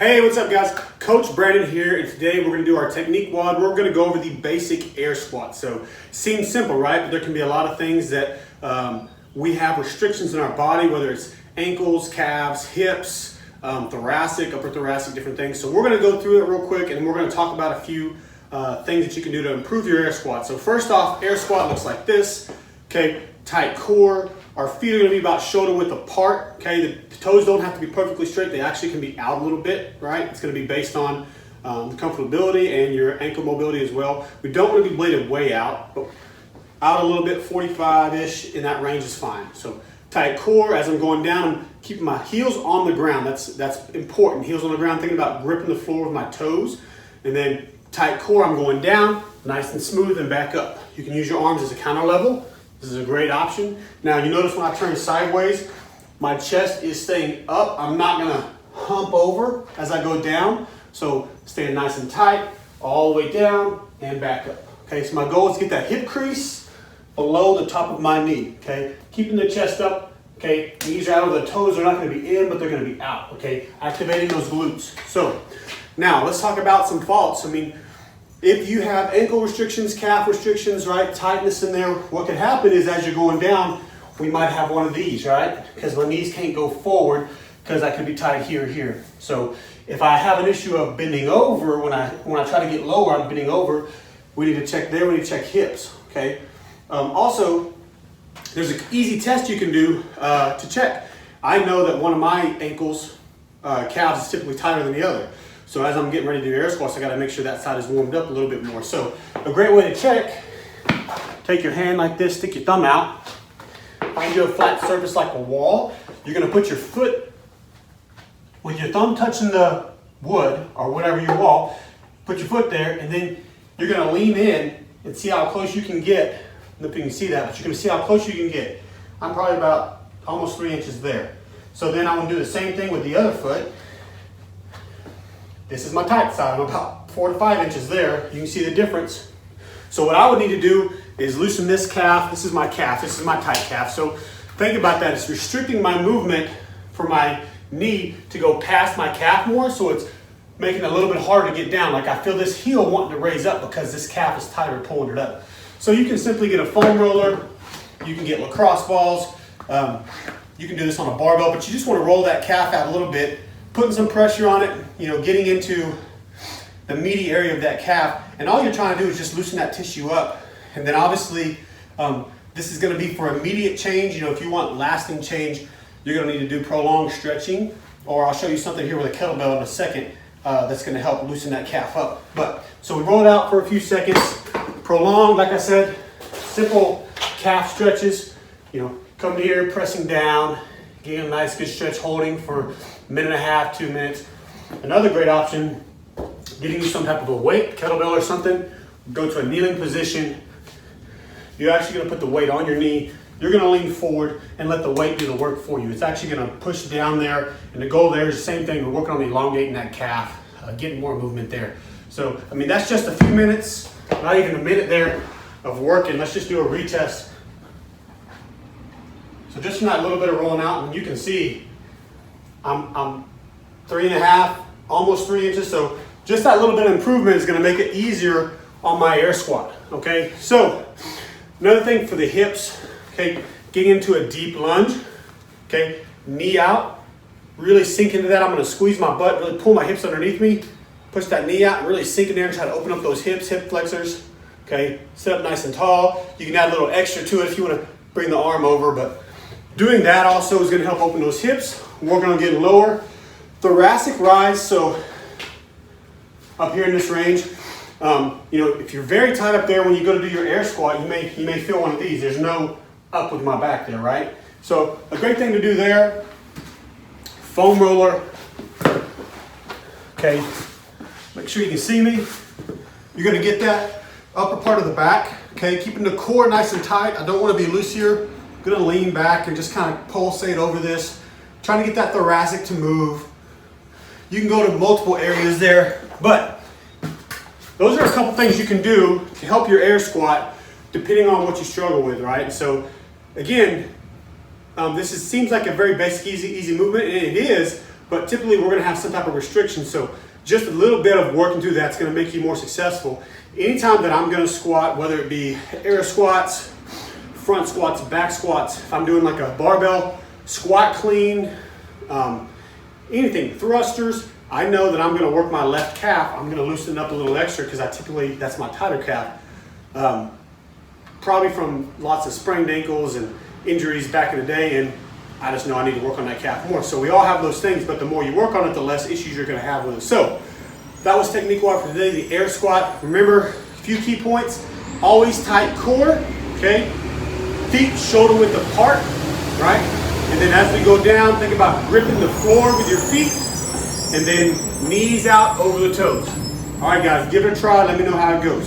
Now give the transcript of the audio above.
Hey, what's up guys? Coach Brandon here, and today we're going to do our technique WOD. We're going to go over the basic air squat. So, seems simple, right? But there can be a lot of things that we have restrictions in our body, whether it's ankles, calves, hips, thoracic, upper thoracic, different things. So we're going to go through it real quick, and we're going to talk about a few things that you can do to improve your air squat. So first off, air squat looks like this. Okay, tight core. Our feet are going to be about shoulder width apart. Okay, the toes don't have to be perfectly straight. They actually can be out a little bit, right? It's going to be based on the comfortability and your ankle mobility as well. We don't want to be bladed way out, but out a little bit, 45-ish, in that range is fine. So tight core. As I'm going down, I'm keeping my heels on the ground. That's important. Heels on the ground, thinking about gripping the floor with my toes. And then tight core, I'm going down, nice and smooth, and back up. You can use your arms as a counter level. This is a great option. Now you notice when I turn sideways, my chest is staying up. I'm not gonna hump over as I go down. So staying nice and tight, all the way down and back up. Okay, so my goal is to get that hip crease below the top of my knee, okay? Keeping the chest up, okay? Knees are out, of the toes are not gonna be in, but they're gonna be out, okay? Activating those glutes. So now let's talk about some faults. I mean, if you have ankle restrictions, calf restrictions, right, tightness in there, what could happen is as you're going down, we might have one of these, right? Because my knees can't go forward because I could be tight here, here. So if I have an issue of bending over, when I try to get lower, I'm bending over, we need to check there, we need to check hips, okay? Also, there's an easy test you can do to check. I know that one of my ankles, calves, is typically tighter than the other. So as I'm getting ready to do air squats, I gotta make sure that side is warmed up a little bit more. So a great way to check, take your hand like this, stick your thumb out, find you a flat surface like a wall. You're gonna put your foot, with your thumb touching the wood or whatever your wall, put your foot there, and then you're gonna lean in and see how close you can get. I don't know if you can see that, but you're gonna see how close you can get. I'm probably about almost 3 inches there. So then I'm gonna do the same thing with the other foot. This is my tight side. I'm about 4 to 5 inches there. You can see the difference. So what I would need to do is loosen this calf. This is my calf. This is my tight calf. So think about that. It's restricting my movement for my knee to go past my calf more. So it's making it a little bit harder to get down. Like I feel this heel wanting to raise up because this calf is tighter pulling it up. So you can simply get a foam roller. You can get lacrosse balls. You can do this on a barbell, but you just want to roll that calf out a little bit, putting some pressure on it, you know, getting into the meaty area of that calf. And all you're trying to do is just loosen that tissue up. And then obviously, this is gonna be for immediate change. You know, if you want lasting change, you're gonna need to do prolonged stretching, or I'll show you something here with a kettlebell in a second that's gonna help loosen that calf up. But, so we roll it out for a few seconds, prolonged, like I said, simple calf stretches. You know, come to here, pressing down, getting a nice good stretch, holding for a minute and a half, 2 minutes. Another great option, getting you some type of a weight, kettlebell or something, go to a kneeling position. You're actually gonna put the weight on your knee. You're gonna lean forward and let the weight do the work for you. It's actually gonna push down there, and the goal there is the same thing. We're working on elongating that calf, getting more movement there. So, I mean, that's just a few minutes, not even a minute there of working. Let's just do a retest. So just from that little bit of rolling out, and you can see I'm 3.5, almost 3 inches. So just that little bit of improvement is gonna make it easier on my air squat, okay? So another thing for the hips, okay, getting into a deep lunge, okay? Knee out, really sink into that. I'm gonna squeeze my butt, really pull my hips underneath me, push that knee out, and really sink in there and try to open up those hips, hip flexors, okay? Sit up nice and tall. You can add a little extra to it if you wanna bring the arm over, but doing that also is gonna help open those hips. We're gonna get lower. Thoracic rise, so up here in this range, you know, if you're very tight up there when you go to do your air squat, you may feel one of these. There's no up with my back there, right? So a great thing to do there, foam roller. Okay, make sure you can see me. You're gonna get that upper part of the back, okay? Keeping the core nice and tight. I don't wanna be loose here. I'm gonna lean back and just kind of pulsate over this, trying to get that thoracic to move. You can go to multiple areas there, but those are a couple things you can do to help your air squat depending on what you struggle with, right? So again, seems like a very basic, easy movement, and it is, but typically we're gonna have some type of restriction. So just a little bit of working through that's gonna make you more successful. Anytime that I'm gonna squat, whether it be air squats, front squats, back squats, if I'm doing like a barbell squat clean, anything, thrusters, I know that I'm gonna work my left calf. I'm gonna loosen up a little extra because that's my tighter calf. Probably from lots of sprained ankles and injuries back in the day, and I just know I need to work on that calf more. So we all have those things, but the more you work on it, the less issues you're gonna have with it. So that was technique wide for today, the air squat. Remember, a few key points: always tight core, okay? Feet shoulder width apart, right? And then as we go down, think about gripping the floor with your feet, and then knees out over the toes. All right, guys, give it a try. Let me know how it goes.